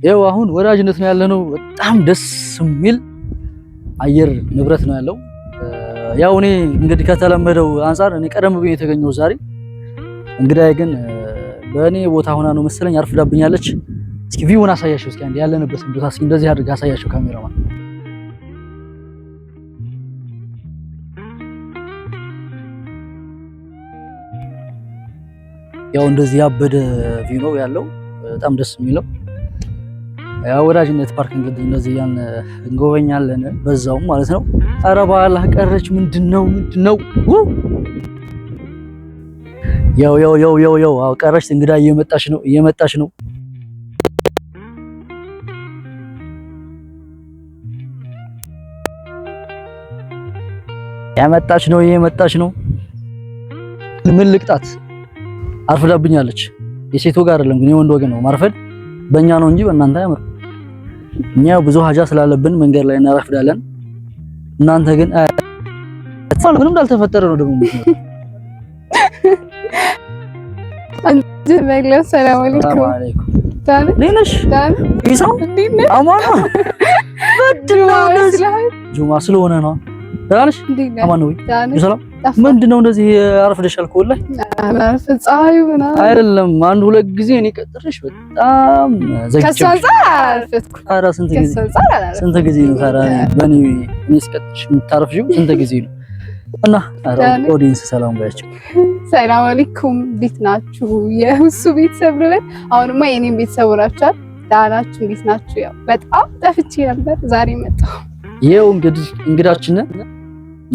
ያው አሁን ወዳጅነት ነው ያለነው። በጣም ደስ የሚል አየር ንብረት ነው ያለው። ያው እኔ እንግዲህ ከተለመደው አንፃር እኔ ቀደም ብዬ የተገኘው ዛሬ እንግዳዬ ግን በእኔ ቦታ ሆና ነው መሰለኝ አርፍዳብኛለች። እስኪ ቪውን አሳያቸው እስኪ አንዴ ያለንበትን ቦታ እስኪ እንደዚህ አድርጋ አሳያቸው ካሜራማን። ያው እንደዚህ ያበደ ቪው ነው ያለው በጣም ደስ የሚለው። ያው ወዳጅነት ፓርክ እንግዲህ እንደዚህ ያን እንጎበኛለን በዛው ማለት ነው። ኧረ በኋላ ቀረች ምንድነው ያው ቀረች እንግዳ እየመጣች ነው እየመጣች ነው ምን ልቅጣት አርፍዳብኛለች። የሴት ወግ አይደለም ግን የወንድ ወግ ነው ማርፈድ። በእኛ ነው እንጂ በእናንተ አያምር። እኛ ብዙ ሀጃ ስላለብን መንገድ ላይ እናረፍዳለን። እናንተ ግን ምንም እንዳልተፈጠረ ነው ደግሞ ሰላም አለይኩም ሌነሽ ይሳው አማና ጁማ ስለሆነ ነው ታላሽ አማን ነው ሰላም ምንድነው እንደዚህ አረፍደሻል እኮ ወላሂ ፀሐዩ ምናምን አይደለም አንድ ሁለት ጊዜ እኔ ቀጥረሽ በጣም ዘግቼ ኧረ ስንት ጊዜ ነው ታዲያ በእኔ እስከጥሽ የምታረፍጂው ስንት ጊዜ ነው እና ኦዲየንስ ሰላም ባያችሁ ሰላም አለይኩም እንዴት ናችሁ የሁሱ ቤተሰብ ብለን አሁንማ የኔም ቤተሰብ ናችሁ ዳናችሁ እንዴት ናችሁ ያው በጣም ጠፍቼ ነበር ዛሬ መጣሁ ይሄው እንግዲህ እንግዳችን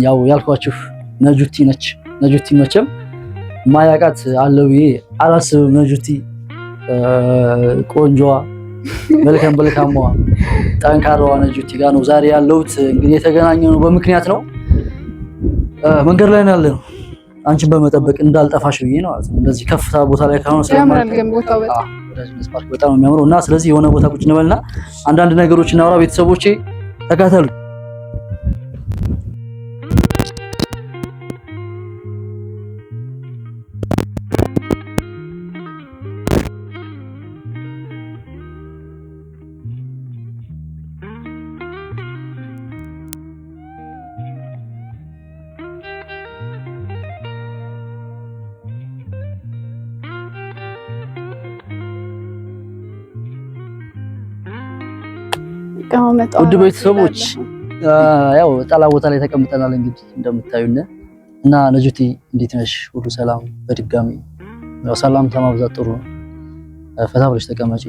ያው ያልኳችሁ ነጁቲ ነች ነጁቲ መቼም ማያቃት አለው ይሄ አላስብም ነጁቲ ቆንጆዋ መልካሟ ጠንካራዋ ነጁቲ ጋር ነው ዛሬ ያለሁት እንግዲህ የተገናኘነው በምክንያት ነው መንገድ ላይ ነው ያለነው አንቺን በመጠበቅ እንዳልጠፋሽ ብዬ ነው ማለት ነው እንደዚህ ከፍታ ቦታ ላይ ካሁን በጣም የሚያምረው እና ስለዚህ የሆነ ቦታ ቁጭ እንበልና አንዳንድ ነገሮች እናውራ ቤተሰቦቼ ተከታተሉ ውድ ቤተሰቦች ያው ጠላ ቦታ ላይ ተቀምጠናል እንግዲህ እንደምታዩና እና ነጁቲ እንዴት ነሽ ሁሉ ሰላም በድጋሚ ያው ሰላም ተማብዛት ጥሩ ነው ፈታ ብለሽ ተቀመጪ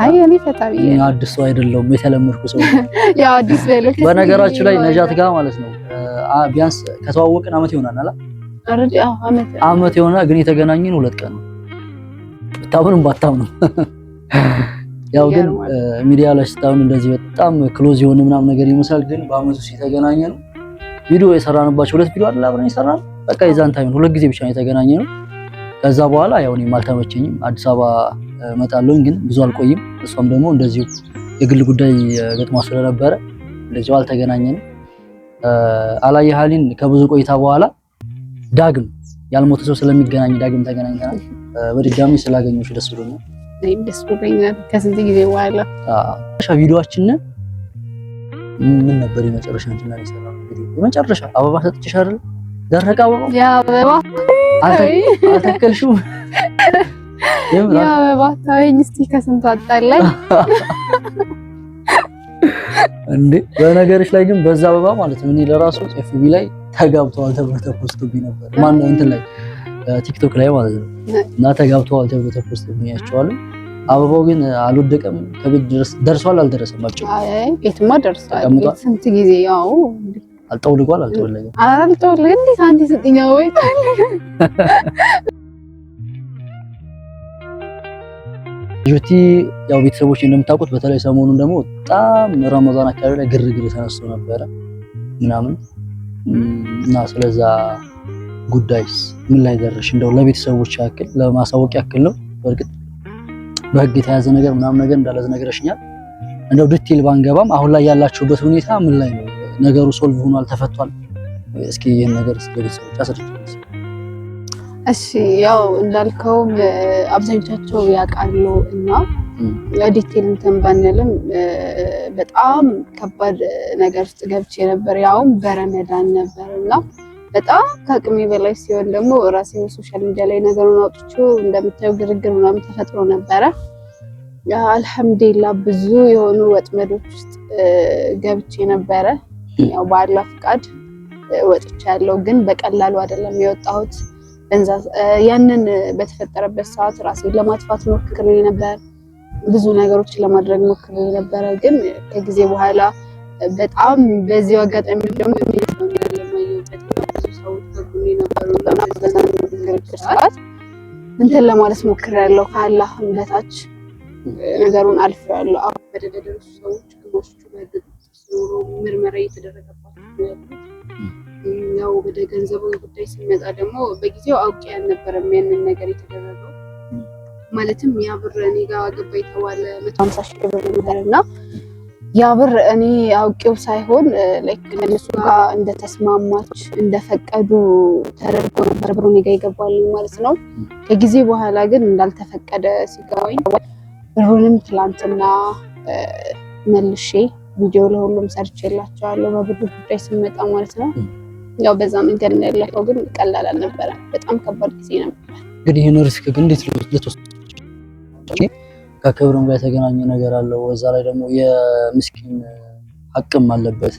አይ እኔ ፈታ ብዬ አዲስ ሰው አይደለም የተለመድኩ ሰው ያው አዲስ በለክ በነገራችን ላይ ነጃት ጋር ማለት ነው ቢያንስ ከተዋወቅን አመት ይሆናል አላ አረዲ አመት ይሆናል ግን የተገናኘን 2 ቀን ነው ብታምኑም ባታምኑም ያው ግን ሚዲያ ላይ ስታውን እንደዚህ በጣም ክሎዝ የሆነ ምናምን ነገር ይመስላል ግን በአመቱ ሲተገናኘ ነው ቪዲዮ የሰራንባቸው 2 ቪዲዮ አይደል አብረን ይሰራል በቃ የዛን ታይም 2 ጊዜ ብቻ ነው የተገናኘ ነው ከዛ በኋላ ያው እኔም አልተመቸኝም አዲስ አበባ እመጣለሁ ግን ብዙ አልቆይም እሷም ደግሞ እንደዚሁ የግል ጉዳይ ገጥማ ስለነበረ እንደዚሁ አልተገናኘንም አላየሃሊን ከብዙ ቆይታ በኋላ ዳግም ያልሞተ ሰው ስለሚገናኝ ዳግም ተገናኝተናል በድጋሚ ስላገኘሁሽ ደስ ብሎኛል ደስ ብሎኛል ከስንት ጊዜ በኋላ ቪዲዮአችን ምን ነበር የመጨረሻ እንትና ይሰራል እንግዲህ የመጨረሻ አበባ ሰጥቼሽ አይደል ደረቀ አበባ ያ አበባ አልተከልሽም ያ አበባ ታይኝ እስቲ ከስንት አጣላኝ እንዴ በነገርሽ ላይ ግን በዛ አበባ ማለት ነው እኔ ለራሱ ኤፍቢ ላይ ተጋብተዋል ተብሎ ተፖስቶብኝ ነበር ማን ነው እንትን ላይ ቲክቶክ ላይ ማለት ነው እና ተጋብተዋል ተብሎ ተፖስቶብኝ ያቻዋለሁ አበባው ግን አልወደቀም ከቤት ድረስ ደርሷል አልደረሰም አጭው አይ ቤትማ ደርሷል ስንት ጊዜ ያው አልጠውልጓል አልጠውልግ እንዴት አንተ ስትኛው ወይ ጁቲ ያው ቤተሰቦች እንደምታውቁት በተለይ ሰሞኑን ደግሞ በጣም ረመዳን አካባቢ ላይ ግርግር ተነስቶ ነበረ ምናምን እና ስለዛ ጉዳይስ ምን ላይ ደረሽ እንደው ለቤተሰቦች ያክል ለማሳወቅ ያክል ነው በርግጥ በህግ የተያዘ ነገር ምናምን ነገር እንዳለ ነገርሽኛል እንደው ዲቴል ባንገባም አሁን ላይ ያላችሁበት ሁኔታ ምን ላይ ነው ነገሩ ሶልቭ ሆኗል ተፈቷል እስኪ ይሄን ነገር ለቤተሰቦች አስረዱኝ እሺ ያው እንዳልከውም አብዛኞቻቸው ያውቃሉ እና ዲቴል እንትን ባንልም በጣም ከባድ ነገር ውስጥ ገብቼ ነበር። ያውም በረመዳን ነበርና በጣም ከአቅሜ በላይ ሲሆን ደግሞ ራሴን ሶሻል ሚዲያ ላይ ነገሩን አውጥቼው እንደምታየው ግርግር ምናምን ተፈጥሮ ነበረ። አልሐምዱሊላህ ብዙ የሆኑ ወጥመዶች ውስጥ ገብቼ ነበረ። ያው በአላህ ፍቃድ ወጥቻለሁ፣ ግን በቀላሉ አይደለም የወጣሁት። ያንን በተፈጠረበት ሰዓት ራሴን ለማጥፋት ሞክሬ ነበር፣ ብዙ ነገሮችን ለማድረግ ሞክሬ ነበረ። ግን ከጊዜ በኋላ በጣም በዚህ አጋጣሚ ደግሞ ብዙ ሰዎች ከጎኔ ነበሩና በዛ ንግግር ሰዓት እንትን ለማለት ሞክሬያለሁ። ከአላህ በታች ነገሩን አልፌያለሁ። አሁን በደረሱ ሰዎች ግቦቹ በድሮ ምርመራ እየተደረገባቸው ያው ወደ ገንዘቡ ጉዳይ ሲመጣ ደግሞ በጊዜው አውቄ ያልነበረም ያንን ነገር የተደረገው። ማለትም ያ ብር እኔ ጋር ገባ የተባለ 150 ሺህ ብር ነበርና ያ ብር እኔ አውቄው ሳይሆን ላይክ እነሱ ጋር እንደተስማማች እንደፈቀዱ ተደርጎ ነበር ብሩ እኔ ጋር ይገባል ማለት ነው። ከጊዜ በኋላ ግን እንዳልተፈቀደ ሲገባኝ ብሩንም ትላንትና መልሼ ቪዲዮ ለሁሉም ሰርቼላቸዋለሁ በብሩ ጉዳይ ሲመጣ ማለት ነው። ያው በዛ መንገድ ነው ያለፈው፣ ግን ቀላል አልነበረም። በጣም ከባድ ጊዜ ነበር። እንግዲህ ይሄን ሪስክ ግን እንዴት ልትወስጂ? ከክብርም ጋር የተገናኘ ነገር አለው። በዛ ላይ ደግሞ የምስኪን ሀቅም አለበት።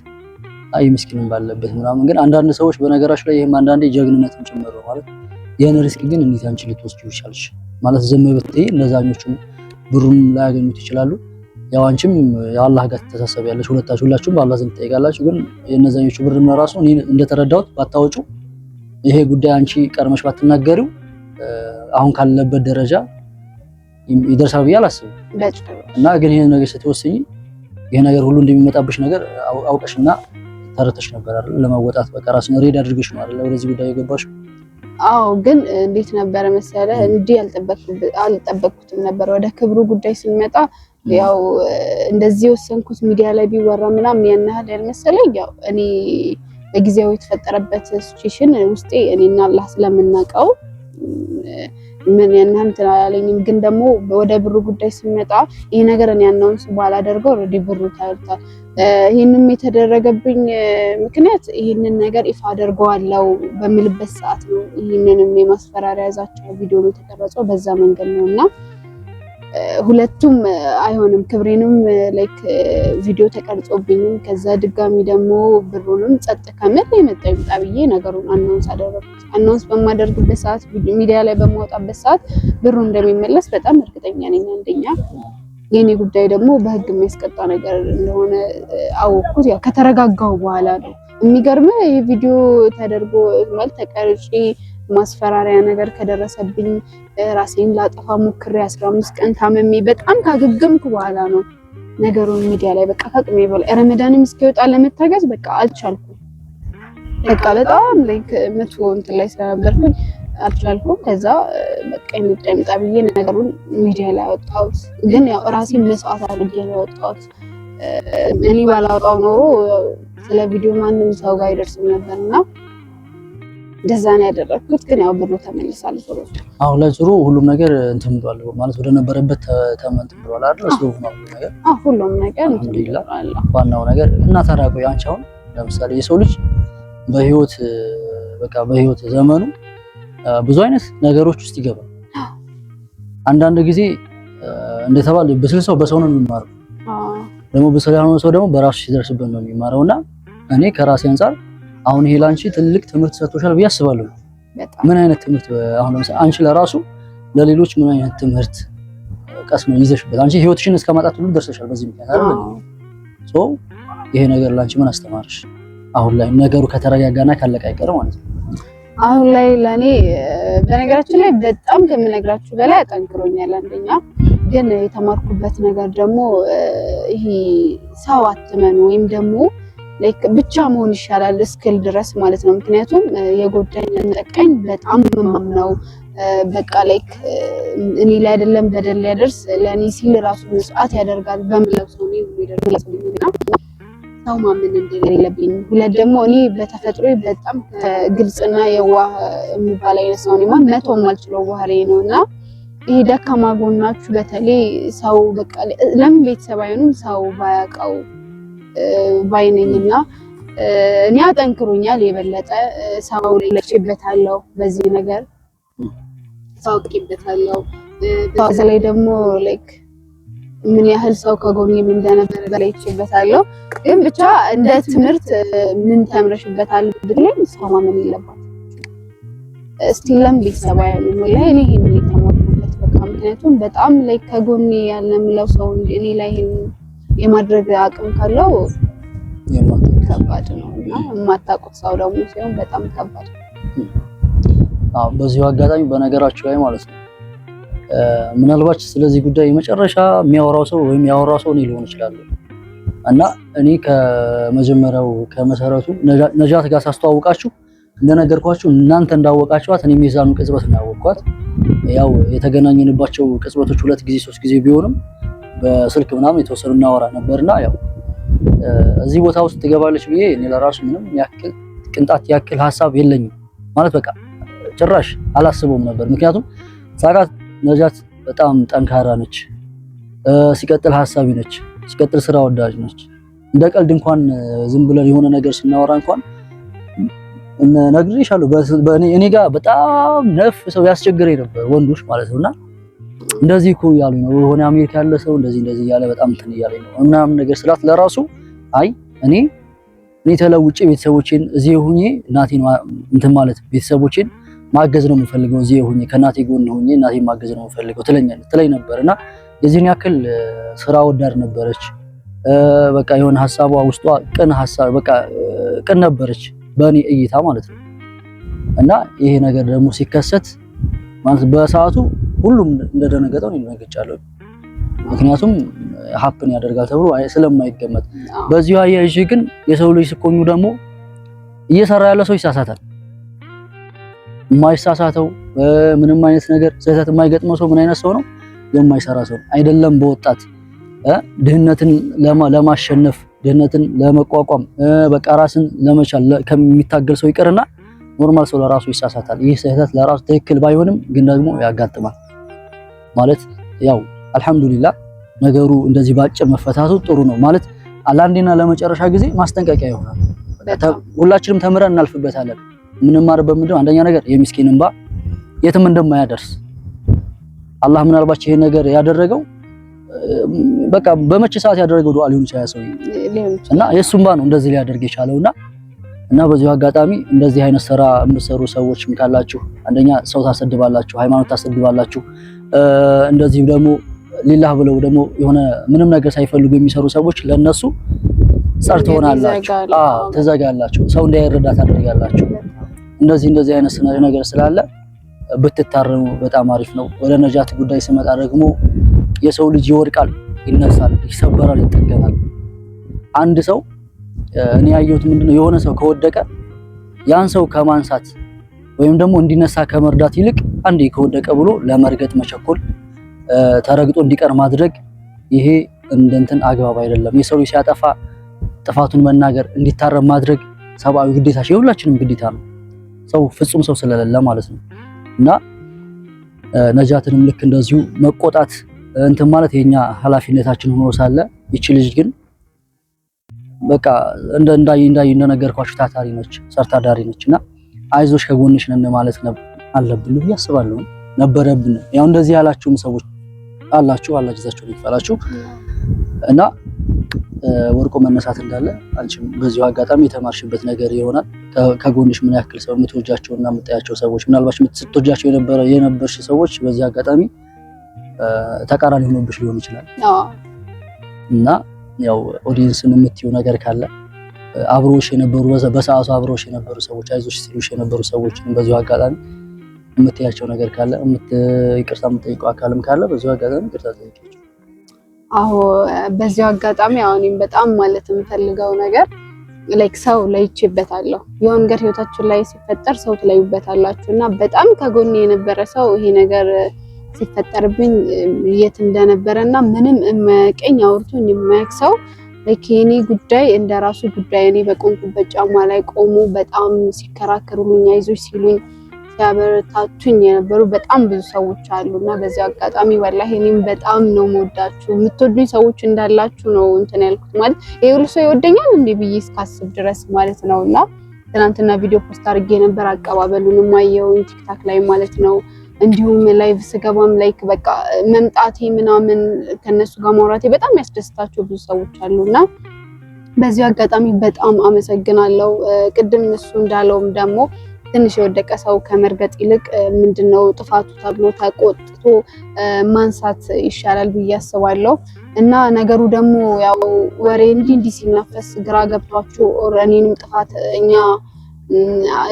አይ ምስኪንም ባለበት ምናምን። ግን አንዳንድ ሰዎች በነገራችን ላይ ይሄም አንዳንዴ ጀግንነትም ጭምር ነው ማለት። ይሄን ሪስክ ግን እንዴት አንቺ ልትወስጂው ይቻልሽ? ማለት ዝም ብትይ እነዛኞቹም ብሩን ላያገኙት ይችላሉ። ያው አንቺም የአላህ ጋር ተተሳሰቢያለሽ፣ ሁላችሁም በአላህ ዘንድ ትጠይቃላችሁ። ግን የነዛኞቹ ብር ራሱ እኔ እንደተረዳሁት ባታወጪው ይሄ ጉዳይ አንቺ ቀርመሽ ባትናገሪው አሁን ካለበት ደረጃ ይደርሳል ብዬ አላስብም። እና ግን ይሄን ነገር ስትወስኚ ይሄ ነገር ሁሉ እንደሚመጣብሽ ነገር አውቀሽና ተረተሽ ነበር አይደል? ለማወጣት በቃ ራስን ሬድ አድርገሽ ነው አይደል ወደዚህ ጉዳይ የገባሽው? አዎ። ግን እንዴት ነበር መሰለህ እንዲህ አልጠበቅኩትም ነበር። ወደ ክብሩ ጉዳይ ስንመጣ ያው እንደዚህ ወሰንኩት ሚዲያ ላይ ቢወራ ምናምን ያን ያህል ያልመሰለኝ፣ ያው እኔ በጊዜው የተፈጠረበት ሲቹዌሽን ውስጤ እኔና አላህ ስለምናውቀው ምን ያን ያህል እንትን አላለኝም። ግን ደግሞ ወደ ብሩ ጉዳይ ሲመጣ ይሄ ነገር እኔ ያናውን ባላደርገው ኦልሬዲ ብሩ ታይቷል። ይሄንም የተደረገብኝ ምክንያት ይሄንን ነገር ይፋ አደርገዋለሁ በሚልበት ሰዓት ነው። ይሄንንም የማስፈራሪያ ያዛቸው ቪዲዮ የተቀረጸው በዛ መንገድ ነውና ሁለቱም አይሆንም። ክብሬንም ላይክ ቪዲዮ ተቀርጾብኝም ከዛ ድጋሚ ደግሞ ብሩንም ጸጥ ከመል የመጣው ይምጣ ብዬ ነገሩን አናውንስ አደረኩት። አናውንስ በማደርግበት ሰዓት ሚዲያ ላይ በማወጣበት ሰዓት ብሩ እንደሚመለስ በጣም እርግጠኛ ነኝ። አንደኛ የኔ ጉዳይ ደግሞ በህግ የሚያስቀጣ ነገር እንደሆነ አወቅኩት። ያው ከተረጋጋው በኋላ ነው። የሚገርመው ይሄ ቪዲዮ ተደርጎ ማለት ተቀርጬ ማስፈራሪያ ነገር ከደረሰብኝ ራሴን ላጠፋ ሞክሬ 15 ቀን ታመሜ በጣም ካገገምኩ በኋላ ነው ነገሩን ሚዲያ ላይ በቃ ከቅሜ በላይ ረመዳንም እስኪወጣ ለመታገዝ በቃ አልቻልኩም። በቃ በጣም ላይክ መጥፎ እንትን ላይ ስለነበርኩኝ አልቻልኩም። ከዛ በቃ ይምጣ ብዬ ነገሩን ሚዲያ ላይ አወጣሁት። ግን ያው ራሴን መስዋዕት አድርጌ ነው ያወጣሁት። እኔ ባላወጣው ኖሮ ስለ ቪዲዮ ማንም ሰው ጋር አይደርስም ነበርና እንደዛ ነው ያደረኩት። ግን ያው ብሩ ተመልሷል። አሁን ላይ ዙሩ ሁሉም ነገር እንትን ብሏል ማለት ወደ ነበረበት ተመንጥም ብሏል አይደል? እሱ ነው ነገር ሁሉም ነገር አልሐምዱሊላህ። ዋናው ነገር እና ታራቆ ያንቺ አሁን ለምሳሌ የሰው ልጅ በህይወት በቃ በህይወት ዘመኑ ብዙ አይነት ነገሮች ውስጥ ይገባል። አንዳንድ ጊዜ እንደተባለ ብስል ሰው በሰው ነው የሚማረው፣ ደግሞ ብስል ያልሆነ ሰው ደግሞ በራሱ ሲደርስበት ነው የሚማረውና እኔ ከራሴ አንፃር አሁን ይሄ ላንቺ ትልቅ ትምህርት ሰጥቶሻል ብዬ አስባለሁ። ምን አይነት ትምህርት? አሁን ለምሳሌ አንቺ ለራሱ ለሌሎች ምን አይነት ትምህርት ቀስም ይዘሽበት አንቺ ህይወትሽን እስከማጣት ሁሉ ደርሰሻል በዚህ ምክንያት አይደል? ይሄ ነገር ላንቺ ምን አስተማርሽ? አሁን ላይ ነገሩ ከተረጋጋና ካለቀ አይቀር ማለት ነው። አሁን ላይ ለኔ በነገራችን ላይ በጣም ከምነግራችሁ በላይ አጠንክሮኛል። አንደኛ ግን የተማርኩበት ነገር ደግሞ ይሄ ሰው አትመኑ ወይም ደግሞ ላይክ ብቻ መሆን ይሻላል እስክል ድረስ ማለት ነው። ምክንያቱም የጎዳኝ ጠቀኝ በጣም ነው በቃ ላይክ እኔ ላይ አይደለም በደል ያደርስ ለኔ ሲል ራሱ መስዋዕት ያደርጋል በመለብ ነው ይደርጋል። ሰው ማመን እንደሌለብኝ፣ ሁለት ደግሞ እኔ በተፈጥሮ በጣም ግልጽና የዋህ የሚባል አይነት ሰው ነኝ። መቶ የማልችለው ባህሪ ነውና ይሄ ደካማ ጎናችሁ በተለይ ሰው በቃ ለምን ቤተሰብ አይሆንም ሰው ባያውቀው ባይነኝና እኔ አጠንክሮኛል የበለጠ ሰው ለችበታለሁ በዚህ ነገር ሰው ቅይበታለሁ። በዛ ላይ ደግሞ ላይክ ምን ያህል ሰው ከጎኔም እንደነበር ለይችበታለሁ። ግን ብቻ እንደ ትምህርት ምን ተምረሽበታል ብትለኝ ሰው ማመን የለባትም እስቲለም ቤተሰብ አይሆንም ላይ እኔ ይሄን የተማርኩበት በቃ ምክንያቱም በጣም ላይክ ከጎኔ ያለ ምለው ሰው እኔ ላይ ይሄን የማድረግ አቅም ካለው ከባድ ነው እና የማታውቁት ሰው ደግሞ ሲሆን በጣም ከባድ ነው። በዚሁ አጋጣሚ በነገራችሁ ላይ ማለት ነው ምናልባት ስለዚህ ጉዳይ መጨረሻ የሚያወራው ሰው ወይም ያወራው ሰው ሊሆን ይችላል እና እኔ ከመጀመሪያው ከመሰረቱ ነጃት ጋር ሳስተዋውቃችሁ እንደነገርኳችሁ እናንተ እንዳወቃችኋት እኔ ሚዛኑ ቅጽበት ነው ያወቅኳት። ያው የተገናኘንባቸው ቅጽበቶች 2 ጊዜ 3 ጊዜ ቢሆንም በስልክ ምናምን የተወሰኑ እናወራ ነበርና ያው እዚህ ቦታ ውስጥ ትገባለች ብዬ እኔ ለራሱ ምንም ያክል ቅንጣት ያክል ሐሳብ የለኝም ማለት በቃ ጭራሽ አላስበውም ነበር። ምክንያቱም ሳቃት ነጃት በጣም ጠንካራ ነች፣ ሲቀጥል ሐሳቢ ነች፣ ሲቀጥል ስራ ወዳጅ ነች። እንደ ቀልድ እንኳን ዝም ብለን የሆነ ነገር ስናወራ እንኳን ነግሬሻለሁ እኔ ጋር በጣም ነፍ ሰው ያስቸግረኝ ነበር ወንዶች ማለት ነውና እንደዚህ እኮ ያሉኝ ነው የሆነ አሜሪካ ያለ ሰው እንደዚህ ያለ በጣም እንትን እያለኝ ነው ምናምን ነገር ስላት ለራሱ አይ እኔ ተለውጬ ቤተሰቦቼን እዚህ ሆኜ እናቴን እንትን ማለት ቤተሰቦቼን ማገዝ ነው የምፈልገው እዚህ ሆኜ ከናቴ ጎን ሆኜ እናቴን ማገዝ ነው የምፈልገው ትለኝ ነበርና የዚህን ያክል ስራ ወዳድ ነበረች። በቃ የሆነ ሐሳቧ ውስጧ ቅን ሐሳብ በቃ ቅን ነበረች በእኔ እይታ ማለት ነው። እና ይሄ ነገር ደግሞ ሲከሰት ማለት በሰዓቱ ሁሉም እንደደነገጠው ነው ደነገጫለሁ። ምክንያቱም ሀፕን ያደርጋል ተብሎ ስለማይገመት በዚሁ አያይዤ ግን የሰው ልጅ ሲኮኙ ደግሞ እየሰራ ያለ ሰው ይሳሳታል። የማይሳሳተው ምንም አይነት ነገር ስህተት የማይገጥመው ሰው ምን አይነት ሰው ነው? የማይሰራ ሰው አይደለም። በወጣት ድህነትን ለማሸነፍ ድህነትን ለመቋቋም በቃ ራስን ለመቻል ከሚታገል ሰው ይቀርና ኖርማል ሰው ለራሱ ይሳሳታል። ይህ ስህተት ለራሱ ትክክል ባይሆንም ግን ደግሞ ያጋጥማል ማለት ያው አልሐምዱሊላህ ነገሩ እንደዚህ ባጭር መፈታቱ ጥሩ ነው ማለት ለአንዴና ለመጨረሻ ጊዜ ማስጠንቀቂያ ይሆናል። ሁላችንም ተምረን እናልፍበታለን። ምንማርበት ምንድነው? አንደኛ ነገር የምስኪን እንባ የትም እንደማያደርስ አላህ ምናልባት ይሄ ነገር ያደረገው በቃ በመቼ ሰዓት ያደረገው ዱዓ ሊሆን ይችላል ሰው እና የሱ እንባ ነው እንደዚህ ሊያደርግ የቻለውና እና በዚሁ አጋጣሚ እንደዚህ አይነት ስራ የምትሰሩ ሰዎች ካላችሁ አንደኛ ሰው ታሰድባላችሁ፣ ሃይማኖት ታሰድባላችሁ፣ እንደዚህ ደግሞ ሊላህ ብለው ደግሞ የሆነ ምንም ነገር ሳይፈልጉ የሚሰሩ ሰዎች ለነሱ ጸር ትሆናላችሁ። ተዘጋላችሁ፣ ሰው እንዳይረዳ ታደርጋላችሁ። እንደዚህ አይነት ነገር ስላለ ብትታረሙ በጣም አሪፍ ነው። ወደ ነጃት ጉዳይ ስመጣ ደግሞ የሰው ልጅ ይወድቃል፣ ይነሳል፣ ይሰበራል፣ ይጠገናል። አንድ ሰው እኔ ያየሁት ምንድነው የሆነ ሰው ከወደቀ ያን ሰው ከማንሳት ወይም ደግሞ እንዲነሳ ከመርዳት ይልቅ አንዴ ከወደቀ ብሎ ለመርገጥ መቸኮል፣ ተረግጦ እንዲቀር ማድረግ ይሄ እንትን አግባብ አይደለም። የሰው ልጅ ሲያጠፋ ጥፋቱን መናገር፣ እንዲታረም ማድረግ ሰብአዊ ግዴታ የሁላችንም ግዴታ ነው። ሰው ፍጹም ሰው ስለሌለ ማለት ነው። እና ነጃትንም ልክ እንደዚሁ መቆጣት እንትን ማለት የኛ ኃላፊነታችን ሆኖ ሳለ ይቺ ልጅ ግን በቃ እንደነገርኳችሁ ታታሪ ነች፣ ሰርታ ዳሪ ነችና አይዞሽ ከጎንሽ ነን ማለት አለብን ብዬ አስባለሁ። ነበረብን ያው እንደዚህ ያላችሁም ሰዎች አላችሁ፣ አላህ ጀዛችሁን ይክፈላችሁ። እና ወርቆ መነሳት እንዳለ አንቺም በዚሁ አጋጣሚ የተማርሽበት ነገር ይሆናል። ከጎንሽ ምን ያክል ሰው የምትወጃቸውና የምታያቸው ሰዎች ምናልባት የምትወጃቸው የነበርሽ ሰዎች በዚህ አጋጣሚ ተቃራኒ ሆኖብሽ ሊሆን ይችላል። እና ያው ኦዲየንስን የምትዩ ነገር ካለ አብሮሽ የነበሩ በሰዓቱ አብሮሽ የነበሩ ሰዎች አይዞሽ ሲሉሽ የነበሩ ሰዎችን በዚሁ አጋጣሚ የምትያቸው ነገር ካለ ይቅርታ የምትጠይቀው አካልም ካለ በዚሁ አጋጣሚ ይቅርታ ጠይቂያቸው። በዚሁ አጋጣሚ አሁንም በጣም ማለት የምፈልገው ነገር ላይክ ሰው ለይቼበታለሁ። የሆነ ነገር ህይወታችሁ ላይ ሲፈጠር ሰው ትለዩበታላችሁ እና በጣም ከጎኔ የነበረ ሰው ይሄ ነገር ሲፈጠርብኝ የት እንደነበረና ምንም የማያውቀኝ አውርቶኝ የማያውቅ ሰው ለኬኒ ጉዳይ እንደራሱ ጉዳይ እኔ በቆምኩበት ጫማ ላይ ቆሞ በጣም ሲከራከሩልኝ አይዞሽ ሲሉኝ ሲያበረታቱኝ የነበሩ በጣም ብዙ ሰዎች አሉና በዚህ አጋጣሚ ወላሂ እኔም በጣም ነው የምወዳችሁ የምትወዱኝ ሰዎች እንዳላችሁ ነው እንትን ያልኩት ማለት ይሄ ሁሉ ሰው ይወደኛል እንዴ ብዬ እስካስብ ድረስ ማለት ነውና ትናንትና ቪዲዮ ፖስት አድርጌ ነበር አቀባበሉን ማየው ቲክታክ ላይ ማለት ነው እንዲሁም ላይቭ ስገባም ላይክ በቃ መምጣቴ ምናምን ከነሱ ጋር ማውራቴ በጣም ያስደስታቸው ብዙ ሰዎች አሉና በዚህ አጋጣሚ በጣም አመሰግናለሁ ቅድም እሱ እንዳለውም ደግሞ ትንሽ የወደቀ ሰው ከመርገጥ ይልቅ ምንድነው ጥፋቱ ተብሎ ተቆጥቶ ማንሳት ይሻላል ብዬ አስባለሁ እና ነገሩ ደግሞ ያው ወሬ እንዲህ ሲናፈስ ግራ ገብቷችሁ እኔንም ጥፋት እኛ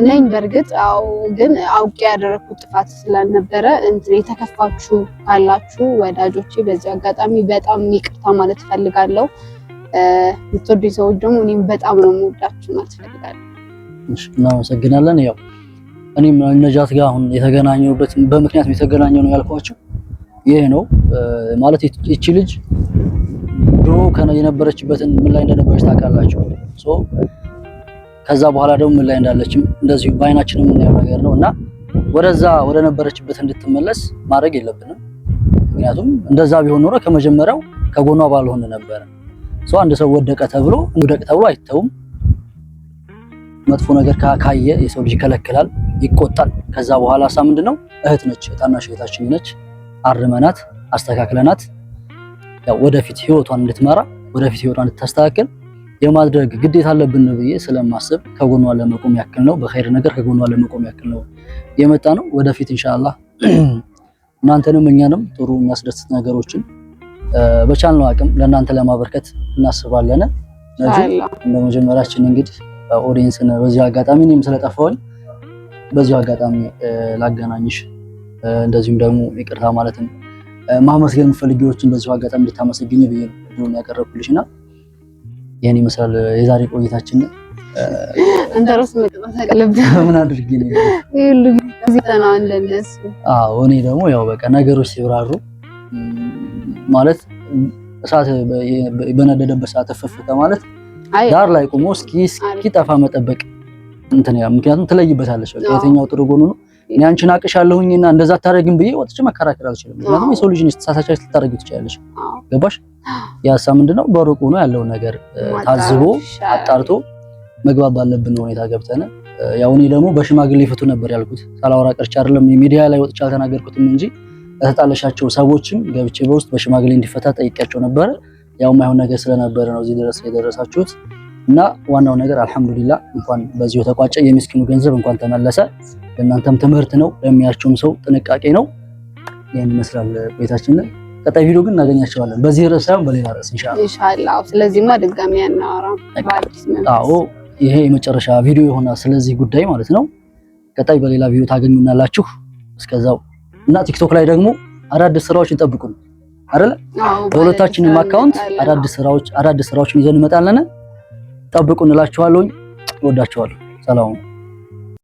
ነኝ በርግጥ አው ግን አውቄ ያደረኩት ጥፋት ስላልነበረ የተከፋችሁ ካላችሁ ወዳጆቼ በዚህ አጋጣሚ በጣም ይቅርታ ማለት ፈልጋለሁ የምትወዱኝ ሰዎች ደግሞ እኔም በጣም ነው የምወዳችሁ ማለት ፈልጋለሁ እናመሰግናለን ያው እኔም ነጃት ጋር አሁን የተገናኘሁበት በምክንያት የተገናኘው ነው ያልኳችሁ ይሄ ነው ማለት እቺ ልጅ ድሮ የነበረችበትን ምን ላይ እንደነበረች ታውቃላችሁ ሶ ከዛ በኋላ ደግሞ ምን ላይ እንዳለችም እንደዚሁ ባይናችንም የምናየው ነገር ነውና ወደ ነበረችበት እንድትመለስ ማድረግ የለብንም ምክንያቱም እንደዛ ቢሆን ኖሮ ከመጀመሪያው ከጎኗ ባልሆነ ነበር ሶ አንድ ሰው ወደቀ ተብሎ አይተውም መጥፎ ነገር ካየ የሰው ልጅ ይከለክላል ይቆጣል ከዛ በኋላ ምንድነው እህት ነች ታናሽ እህታችን ነች አርመናት አስተካክለናት ያው ወደፊት ህይወቷን እንድትመራ ወደፊት ህይወቷን እንድታስተካክል የማድረግ ግዴታ አለብን ብዬ ስለማስብ ከጎኗ ለመቆም ያክል ነው በኸይር ነገር ከጎኗ ለመቆም ያክል ነው የመጣ ነው ወደፊት ኢንሻአላህ እናንተንም እኛንም ጥሩ የሚያስደስት ነገሮችን በቻልነው አቅም ለእናንተ ለማበርከት እናስባለን እንደ መጀመሪያችን እንግዲህ ኦዲየንስን በዚህ አጋጣሚ እኔም ስለጠፋሁኝ በዚህ አጋጣሚ ላገናኝሽ እንደዚሁም ደግሞ ይቅርታ ማለትም ማመስገን ፈልጊዎችን በዚህ አጋጣሚ እንድታመሰግኝ ብዬ ነው ያቀረብኩልሽና የኔ መሰል የዛሬ ቆይታችን እንደራስ መጥፋት አለብኝ ምን አድርጌ ነው ይሉ እዚህ ተናንደነስ እኔ ደግሞ ያው በቃ ነገሮች ሲብራሩ ማለት እሳት በነደደበት ሰዓት ተፈፈተ ማለት ዳር ላይ ቆሞ እስኪ ጠፋ መጠበቅ እንትን ያ ምክንያቱም ትለይበታለሽ በቃ የትኛው ጥሩ ጎኑ ነው እኔ አንቺን አቅሻለሁኝና እንደዛ ታረግም ብዬ ወጥቼ መከራከር አልችልም ምክንያቱም የሰው ልጅ ተሳሳቻች ልታረጊ ትችያለሽ ገባሽ ያሳ ምንድነው በሩቁ ነው ያለው ነገር ታዝቦ አጣርቶ መግባባት ባለብን ሁኔታ ገብተን ያው እኔ ደግሞ በሽማግሌ ፍቱ ነበር ያልኩት ሳላወራ ቀርቻ አይደለም ሚዲያ ላይ ወጥቻ ተናገርኩትም እንጂ ተጣለሻቸው ሰዎችም ገብቼ በውስጥ በሽማግሌ እንዲፈታ ጠይቄያቸው ነበር ያው ማይሆን ነገር ስለነበረ ነው እዚህ ድረስ የደረሳችሁት እና ዋናው ነገር አልহামዱሊላህ እንኳን በዚሁ ተቋጨ የሚስኪኑ ገንዘብ እንኳን ተመለሰ ለእናንተም ትምህርት ነው ለሚያችሁም ሰው ጥንቃቄ ነው ያን ይመስላል ቤታችን ቀጣይ ቪዲዮ ግን እናገኛቸዋለን በዚህ ርዕስ ሳይሆን በሌላ ርዕስ ኢንሻአላህ ስለዚህማ ድጋሚ ያናወራ ባዲስ ነው ይሄ የመጨረሻ ቪዲዮ ይሆናል ስለዚህ ጉዳይ ማለት ነው ቀጣይ በሌላ ቪዲዮ ታገኙናላችሁ እስከዛው እና ቲክቶክ ላይ ደግሞ አዳዲስ ስራዎችን ጠብቁን አይደለ በሁለታችንም አካውንት አዳዲስ ስራዎችን ይዘን እንመጣለን ጠብቁን እላችኋለሁ ወዳችኋለሁ ሰላም